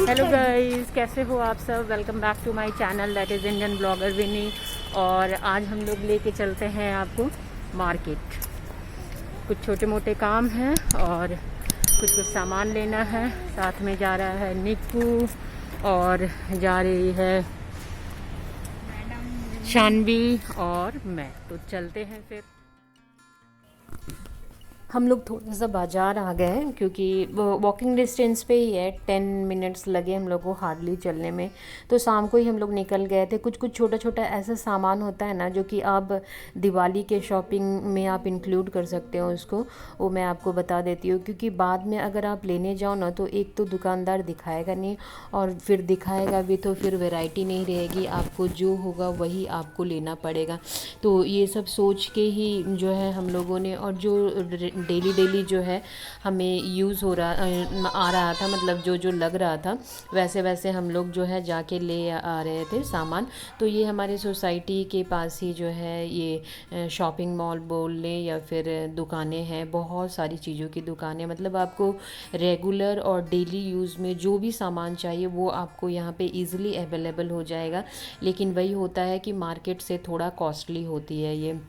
Hello guys, कैसे हो आप सब। Welcome back to my channel that is Indian blogger Vinni. और आज हम लोग लेके चलते हैं आपको मार्केट। कुछ छोटे मोटे काम हैं और कुछ कुछ सामान लेना है। साथ में जा रहा है निक्कू और जा रही है शानवी और मैं। तो चलते हैं फिर। हम लोग थोड़ा सा बाज़ार आ गए हैं क्योंकि वो वॉकिंग डिस्टेंस पे ही है। 10 मिनट्स लगे हम लोग को हार्डली चलने में। तो शाम को ही हम लोग निकल गए थे। कुछ कुछ छोटा छोटा ऐसा सामान होता है ना जो कि आप दिवाली के शॉपिंग में आप इंक्लूड कर सकते हो उसको। वो मैं आपको बता देती हूँ क्योंकि बाद में अगर आप लेने जाओ ना तो एक तो दुकानदार दिखाएगा नहीं, और फिर दिखाएगा भी तो फिर वैरायटी नहीं रहेगी। आपको जो होगा वही आपको लेना पड़ेगा। तो ये सब सोच के ही जो है हम लोगों ने, और जो डेली डेली जो है हमें यूज़ हो रहा आ रहा था, मतलब जो जो लग रहा था वैसे वैसे हम लोग जो है जाके ले आ रहे थे सामान। तो ये हमारे सोसाइटी के पास ही जो है ये शॉपिंग मॉल बोल लें या फिर दुकानें हैं। बहुत सारी चीज़ों की दुकानें, मतलब आपको रेगुलर और डेली यूज़ में जो भी सामान चाहिए वो आपको यहाँ पे इजीली अवेलेबल हो जाएगा। लेकिन वही होता है कि मार्केट से थोड़ा कॉस्टली होती है ये,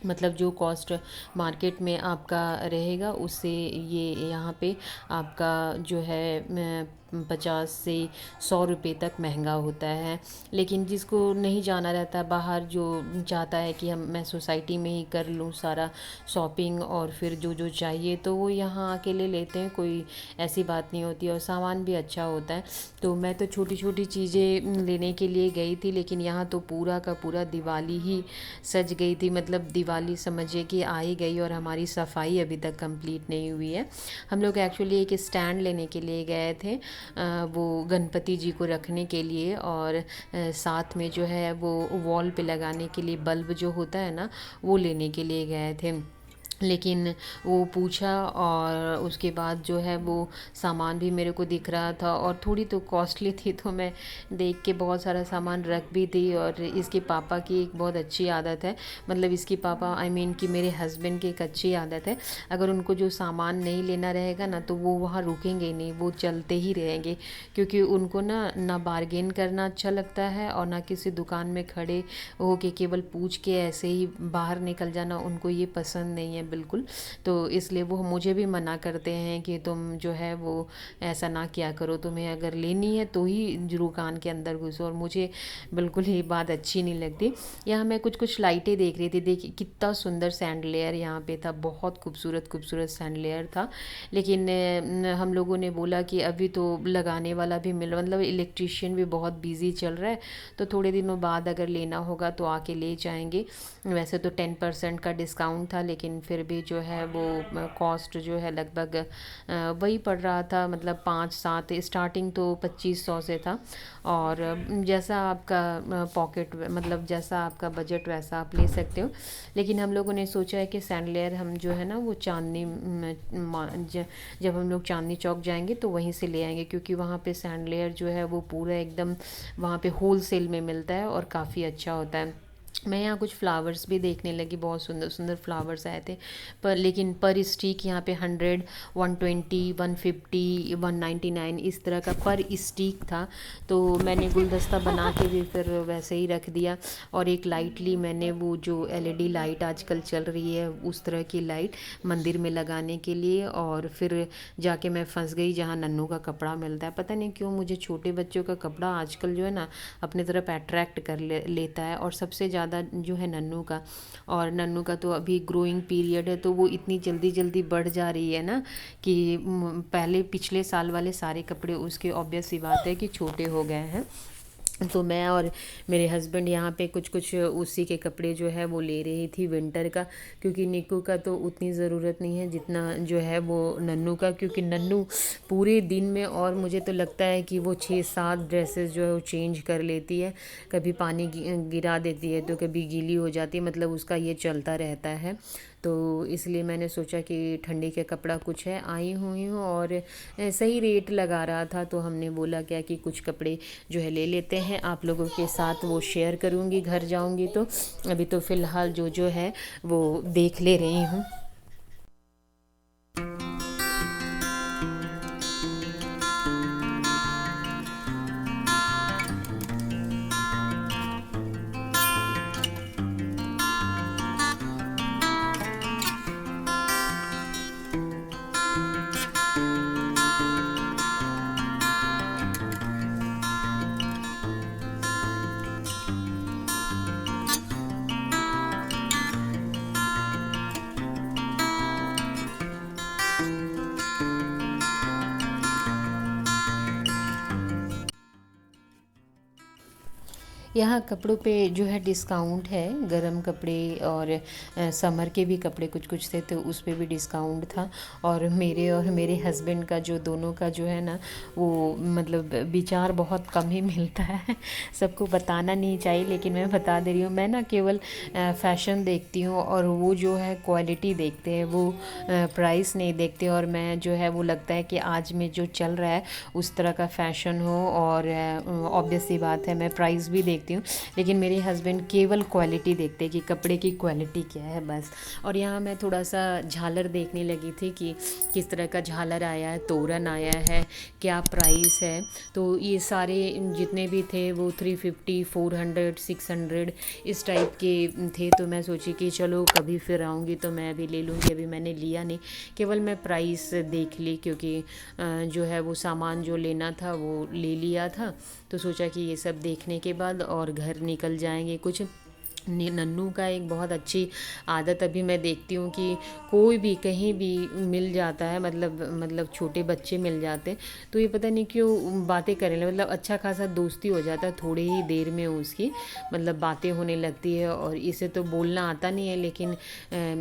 मतलब जो कॉस्ट मार्केट में आपका रहेगा उससे ये यहाँ पे आपका जो है 50 से 100 रुपये तक महंगा होता है। लेकिन जिसको नहीं जाना रहता बाहर, जो चाहता है कि हम मैं सोसाइटी में ही कर लूँ सारा शॉपिंग और फिर जो जो चाहिए तो वो यहाँ आके ले लेते हैं। कोई ऐसी बात नहीं होती और सामान भी अच्छा होता है। तो मैं तो छोटी छोटी चीज़ें लेने के लिए गई थी, लेकिन यहाँ तो पूरा का पूरा दिवाली ही सज गई थी। मतलब दिवाली समझिए कि आ ही गई और हमारी सफाई अभी तक कंप्लीट नहीं हुई है। हम लोग एक्चुअली एक स्टैंड लेने के लिए गए थे, वो गणपति जी को रखने के लिए, और साथ में जो है वो वॉल पे लगाने के लिए बल्ब जो होता है ना वो लेने के लिए गए थे। लेकिन वो पूछा और उसके बाद जो है वो सामान भी मेरे को दिख रहा था और थोड़ी तो कॉस्टली थी, तो मैं देख के बहुत सारा सामान रख भी दी। और इसके पापा की एक बहुत अच्छी आदत है, मतलब इसके पापा आई मीन कि मेरे हस्बैंड की एक अच्छी आदत है, अगर उनको जो सामान नहीं लेना रहेगा ना तो वो वहाँ रुकेंगे ही नहीं, वो चलते ही रहेंगे। क्योंकि उनको ना बार्गेन करना अच्छा लगता है और ना किसी दुकान में खड़े हो के केवल पूछ के ऐसे ही बाहर निकल जाना, उनको ये पसंद नहीं है बिल्कुल। तो इसलिए वो मुझे भी मना करते हैं कि तुम जो है वो ऐसा ना किया करो, तुम्हें अगर लेनी है तो ही दुकान के अंदर घुसो। और मुझे बिल्कुल ये बात अच्छी नहीं लगती। यहाँ मैं कुछ कुछ लाइटें देख रही थी, देखिए कितना सुंदर सैंडलेयर यहाँ पे था, बहुत खूबसूरत खूबसूरत सैंडलेयर था। लेकिन हम लोगों ने बोला कि अभी तो लगाने वाला भी मतलब इलेक्ट्रिशियन भी बहुत बिजी चल रहा है, तो थोड़े दिनों बाद अगर लेना होगा तो आके ले जाएंगे। वैसे तो 10% का डिस्काउंट था, लेकिन फिर भी जो है वो कॉस्ट जो है लगभग वही पड़ रहा था, मतलब 5-7 स्टार्टिंग तो 2500 से था। और जैसा आपका पॉकेट, मतलब जैसा आपका बजट वैसा आप ले सकते हो। लेकिन हम लोगों ने सोचा है कि सैंडलेयर हम जो है ना वो चांदनी जब हम लोग चांदनी चौक जाएंगे तो वहीं से ले आएंगे, क्योंकि वहाँ पे सैंडलेयर जो है वो पूरा एकदम वहाँ पे होल सेल में मिलता है और काफ़ी अच्छा होता है। मैं यहाँ कुछ फ्लावर्स भी देखने लगी, बहुत सुंदर सुंदर फ्लावर्स आए थे। पर लेकिन पर स्टिक यहाँ पे 100, 120, 150, 199 इस तरह का पर स्टिक था। तो मैंने गुलदस्ता बना के भी फिर वैसे ही रख दिया। और एक लाइट ली मैंने, वो जो एलईडी लाइट आजकल चल रही है उस तरह की लाइट मंदिर में लगाने के लिए। और फिर जाके मैं फंस गई जहाँ नन्नू का कपड़ा मिलता है। पता नहीं क्यों मुझे छोटे बच्चों का कपड़ा आजकल जो है ना अपनी तरफ अट्रैक्ट कर लेता है, और सबसे ज़्यादा जो है नन्नू का। और नन्नू का तो अभी ग्रोइंग पीरियड है, तो वो इतनी जल्दी जल्दी बढ़ जा रही है ना कि पहले पिछले साल वाले सारे कपड़े उसके ऑब्वियस सी बात है कि छोटे हो गए हैं। तो मैं और मेरे हस्बैंड यहाँ पे कुछ कुछ उसी के कपड़े जो है वो ले रही थी विंटर का, क्योंकि निक्कू का तो उतनी ज़रूरत नहीं है जितना जो है वो नन्नू का। क्योंकि नन्नू पूरे दिन में, और मुझे तो लगता है कि वो 6-7 ड्रेसेस जो है वो चेंज कर लेती है। कभी पानी गिरा देती है तो कभी गीली हो जाती है, मतलब उसका ये चलता रहता है। तो इसलिए मैंने सोचा कि ठंडी का कपड़ा कुछ है, आई हुई हूँ और सही रेट लगा रहा था, तो हमने बोला क्या कि कुछ कपड़े जो है ले लेते हैं, आप लोगों के साथ वो शेयर करूँगी घर जाऊँगी तो। अभी तो फ़िलहाल जो जो है वो देख ले रही हूँ। यहाँ कपड़ों पे जो है डिस्काउंट है, गरम कपड़े और समर के भी कपड़े कुछ कुछ थे तो उस पे भी डिस्काउंट था। और मेरे हस्बैंड का जो दोनों का जो है ना वो मतलब विचार बहुत कम ही मिलता है। सबको बताना नहीं चाहिए लेकिन मैं बता दे रही हूँ। मैं ना केवल फ़ैशन देखती हूँ और वो जो है क्वालिटी देखते हैं, वो प्राइस नहीं देखते। और मैं जो है वो लगता है कि आज में जो चल रहा है उस तरह का फ़ैशन हो, और ऑब्वियस सी बात है मैं प्राइस भी देखती हूँ लेकिन मेरे हस्बैंड केवल क्वालिटी देखते हैं कि कपड़े की क्वालिटी क्या है बस। और यहाँ मैं थोड़ा सा झालर देखने लगी थी कि किस तरह का झालर आया है, तोरण आया है, क्या प्राइस है। तो ये सारे जितने भी थे वो 350, 400, 600 इस टाइप के थे। तो मैं सोची कि चलो कभी फिर आऊँगी तो मैं भी ले लूँगी। अभी मैंने लिया नहीं, केवल मैं प्राइस देख ली क्योंकि जो है वो सामान जो लेना था वो ले लिया था। तो सोचा कि ये सब देखने के बाद और घर निकल जाएंगे। कुछ नन्नू का एक बहुत अच्छी आदत अभी मैं देखती हूँ कि कोई भी कहीं भी मिल जाता है, मतलब छोटे बच्चे मिल जाते हैं तो ये पता नहीं क्यों बातें करने लगे, मतलब अच्छा खासा दोस्ती हो जाता है थोड़ी ही देर में उसकी, मतलब बातें होने लगती है। और इसे तो बोलना आता नहीं है लेकिन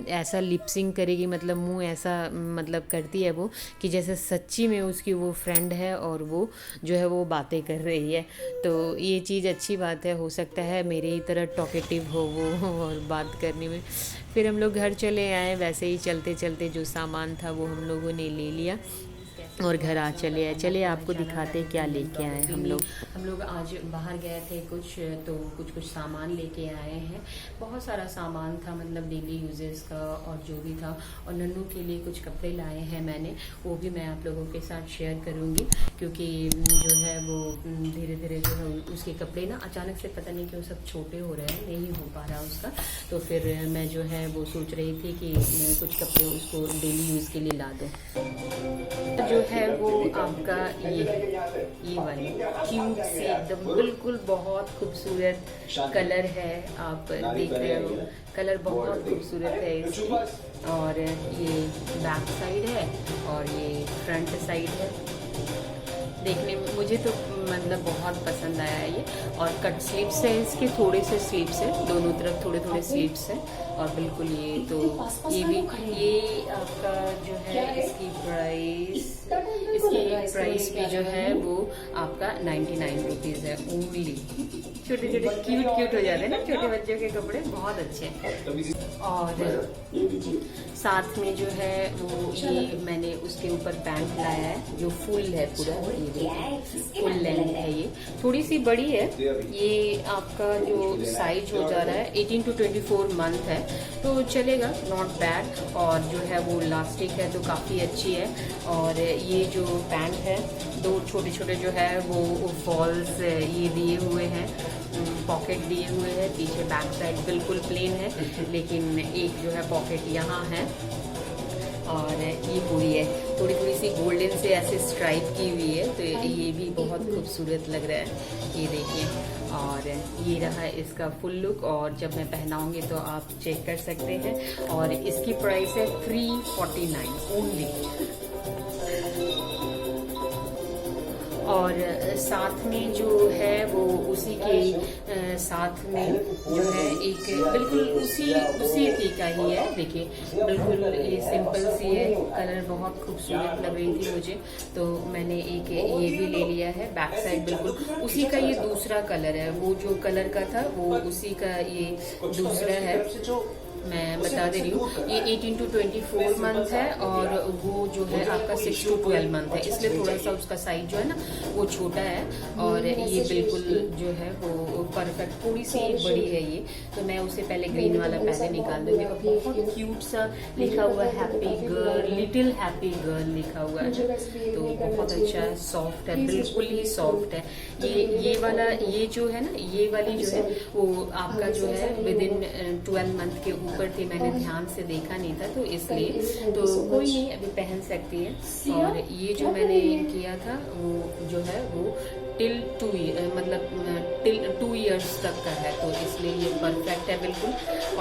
ऐसा लिपसिंग करेगी, मतलब मुंह ऐसा मतलब करती है वो कि जैसे सच्ची में उसकी वो फ्रेंड है और वो जो है वो बातें कर रही है। तो ये चीज़ अच्छी बात है, हो सकता है मेरे ही तरह टॉकेटिव हो वो और बात करने में। फिर हम लोग घर चले आए, वैसे ही चलते चलते जो सामान था वो हम लोगों ने ले लिया और घर आ चले आए। चलिए आपको दिखाते क्या लेके आए हम लोग आज बाहर गए थे कुछ, तो कुछ सामान लेके आए हैं। बहुत सारा सामान था, मतलब डेली यूजेस का और जो भी था। और नन्नू के लिए कुछ कपड़े लाए हैं मैंने, वो भी मैं आप लोगों के साथ शेयर करूँगी क्योंकि जो है वो धीरे धीरे जो है उसके कपड़े ना अचानक से पता नहीं क्यों सब छोटे हो रहे हैं, नहीं हो पा रहा उसका। तो फिर मैं जो है वो सोच रही थी कि कुछ कपड़े उसको डेली यूज़ के लिए ला दूँ। जो है वो आपका ये वाली क्यूट सी एकदम बिल्कुल बहुत खूबसूरत कलर है, आप देख रहे हो कलर बहुत खूबसूरत है इसकी। और ये बैक साइड है और ये फ्रंट साइड है। देखने में मुझे तो मतलब बहुत पसंद आया है ये। और कट स्लीव्स है इसके, थोड़े से स्लीव्स है, दोनों तरफ थोड़े थोड़े स्लीव्स है। और बिल्कुल ये तो ये भी ये आपका जो है इसकी प्राइस भी जो है वो आपका 99 रुपीज़ है ओनली। छोटे छोटे क्यूट हो जाते हैं ना छोटे बच्चों के कपड़े, बहुत अच्छे हैं। और साथ में जो है वो ये मैंने उसके ऊपर पैंट लाया है जो फुल है पूरा, ये फुल लेंथ है, ये थोड़ी सी बड़ी है। ये आपका जो साइज हो जा रहा है 18 to 24 मंथ है तो चलेगा, नॉट बैड। और जो है वो इलास्टिक है तो काफ़ी अच्छी है। और ये जो पैंट है दो छोटे छोटे जो है वो फॉल्स ये दिए हुए हैं, पॉकेट दिए हुए हैं। पीछे बैक साइड बिल्कुल प्लेन है लेकिन एक जो है पॉकेट यहाँ है। और ये पूरी है थोड़ी थोड़ी सी गोल्डन से ऐसे स्ट्राइप की हुई है, तो ये भी बहुत खूबसूरत लग रहा है, ये देखिए। और ये रहा इसका फुल लुक, और जब मैं पहनाऊंगी तो आप चेक कर सकते हैं। और इसकी प्राइस है 349 ओनली। और साथ में जो है वो उसी के साथ में जो है एक बिल्कुल उसी की का ही है। देखिए बिल्कुल ये सिंपल सी है, कलर बहुत खूबसूरत लग रही थी मुझे तो मैंने एक ये भी ले लिया है। बैक साइड बिल्कुल उसी का ये दूसरा कलर है, वो जो कलर का था वो उसी का ये दूसरा है। मैं बता दे रही हूँ ये 18 to 24 मंथ है और वो जो है आपका 6 to 12 मंथ है, इसलिए थोड़ा सा उसका साइज जो है ना वो छोटा है। और ये बिल्कुल जो है वो परफेक्ट, थोड़ी सी बड़ी है ये, तो मैं उसे पहले ग्रीन वाला पहले निकाल दूंगी। और बहुत क्यूट सा लिखा हुआ है happy girl, little happy girl लिखा हुआ है, तो बहुत अच्छा सॉफ्ट है, बिल्कुल ही सॉफ्ट है। ये वाला ये जो है ना ये वाली जो है वो आपका जो है विद इन 12 मंथ के ऊपर थी, मैंने ध्यान से देखा नहीं था तो इसलिए, तो कोई नहीं अभी पहन सकती है। और ये जो मैंने किया था वो जो है वो टिल 2 ईयर्स तक का है, तो इसलिए ये परफेक्ट है बिल्कुल।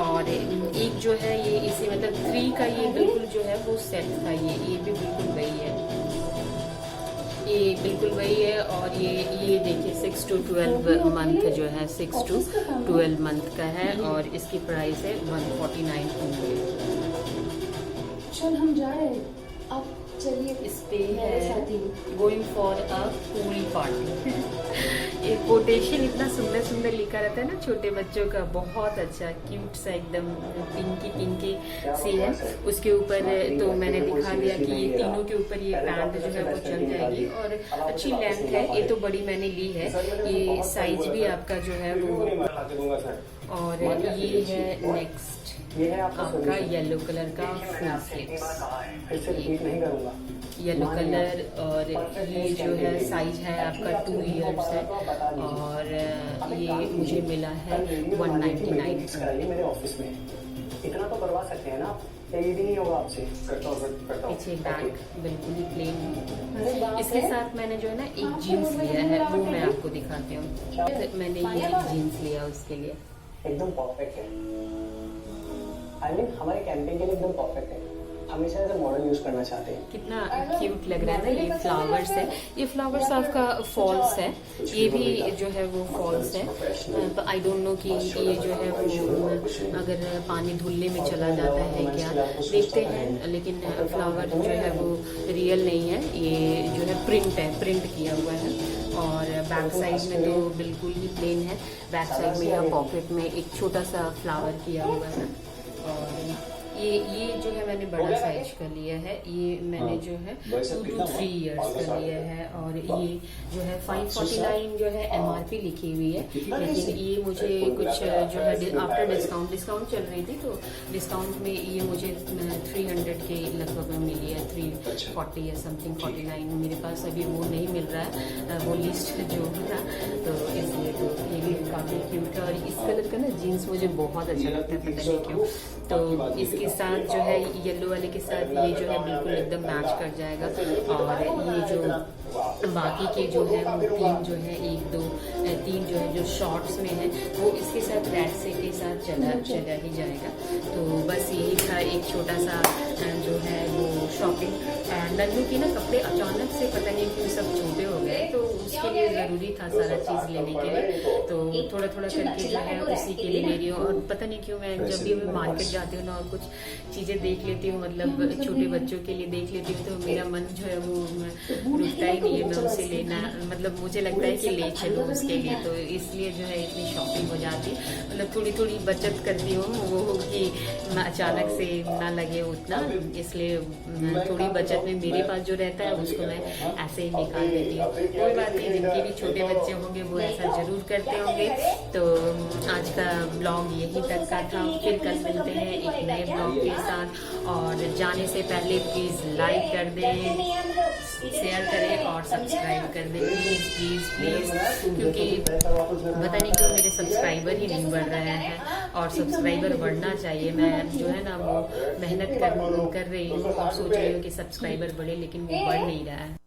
और एक जो है ये इसी मतलब 3 का ये बिल्कुल जो है वो सेट था, ये भी बिल्कुल वही है। ये बिल्कुल वही है। और ये देखिए 6 to 12 मंथ जो है, 6 to 12 मंथ का है और इसकी प्राइस है 149 ओनली। चल हम जा रहे हैं, आप चलिए। इस पे है going for a pool party. ये कोटेशन इतना सुंदर सुंदर लिखा रहता है ना छोटे बच्चों का, बहुत अच्छा क्यूट सा एकदम पिंकी पिंकी सी है। उसके ऊपर तो मैंने दिखा दिया कि ये तीनों के ऊपर ये पैंट जो है वो चल जाएगी और अच्छी लेंथ है। ये तो बड़ी मैंने ली है, ये साइज भी आपका जो है वो। और ये है नेक्स्ट आपका येलो कलर का फुल स्लीव्स, येलो कलर। और ये जो है साइज है आपका 2 इयर्स है और ये मुझे मिला है 199। मेरे ऑफिस में इतना तो करवा सकते हैं ना, ये भी नहीं होगा आपसे। पीछे बैक बिल्कुल ही प्लेन। इसके साथ मैंने जो है ना एक जीन्स लिया है, वो मैं आपको दिखाती हूँ। मैंने ये जीन्स लिया उसके लिए, एकदम परफेक्ट है। आई मीन हमारे कैंपिंग के लिए एकदम परफेक्ट है। हमेशा ऐसे मॉडल यूज करना चाहते हैं। कितना क्यूट लग रहा है ना। ये फ्लावर्स है, ये फ्लावर्स आपका फॉल्स है, ये भी जो है वो फॉल्स है। तो आई डोंट नो कि ये जो है वो अगर पानी धुलने में चला जाता है क्या, देखते हैं। लेकिन फ्लावर जो है वो रियल नहीं है, ये जो है प्रिंट है, प्रिंट किया हुआ है। और बैक साइड में तो बिल्कुल ही प्लेन है। बैक साइड में या पॉकेट में एक छोटा सा फ्लावर किया हुआ है। और ये जो है मैंने बड़ा साइज का लिया है, ये मैंने जो है 2 to 3 इयर्स का लिया है। और ये जो है 549 जो है MRP लिखी हुई है, लेकिन ये मुझे कुछ जो है आफ्टर डिस्काउंट चल रही थी, तो डिस्काउंट में ये मुझे 300 के लगभग में मिली है, 340 या समथिंग 49। मेरे पास अभी वो नहीं मिल रहा है, वो लिस्ट जो था, तो इसलिए तो ये भी काफ़ी क्यूट है। और इस कलर का ना जीन्स मुझे बहुत अच्छा लगता है, पता नहीं क्यों। तो इसके साथ जो है येलो वाले के साथ ये जो है बिल्कुल एकदम मैच कर जाएगा। और ये जो बाकी के जो है वो 3 जो है 1 2 3 जो है जो शॉर्ट्स में है, वो इसके साथ रेड से के साथ चला ही जाएगा। तो बस यही था एक छोटा सा जो है वो शॉपिंग। नन्नू के ना कपड़े अचानक से पता नहीं क्यों सब छोटे हो गए, तो उसके लिए ज़रूरी था सारा चीज़ लेने के लिए। तो थोड़ा थोड़ा करके जो है उसी के लिए ले रही हूँ। और पता नहीं क्यों मैं जब भी मैं मार्केट जाती हूँ ना और कुछ चीज़ें देख लेती हूँ, मतलब छोटे बच्चों के लिए देख लेती हूँ, तो मेरा मन जो है वो रुकता ही नहीं है मैं उसे लेना, मतलब मुझे लगता है कि ले चलूँ उसके लिए। तो इसलिए जो है इतनी शॉपिंग हो जाती, मतलब थोड़ी थोड़ी बचत करती हूँ वो कि अचानक से ना लगे उतना, इसलिए थोड़ी बचत में मेरे पास जो रहता है उसको मैं ऐसे ही निकाल देती हूँ। कोई बात नहीं, जिनके भी छोटे बच्चे होंगे वो ऐसा जरूर करते होंगे। तो आज का ब्लॉग यहीं तक का था, फिर कल मिलते हैं एक नए ब्लॉग के साथ। और जाने से पहले प्लीज़ लाइक कर दें, शेयर करें और सब्सक्राइब कर दें, प्लीज़ प्लीज़ प्लीज़, क्योंकि पता नहीं क्यों मेरे सब्सक्राइबर ही नहीं बढ़ रहे हैं और सब्सक्राइबर बढ़ना चाहिए। मैं जो है ना वो मेहनत कर रही हूँ और सोच रही हूँ कि सब्सक्राइबर बढ़े, लेकिन वो बढ़ नहीं रहा है।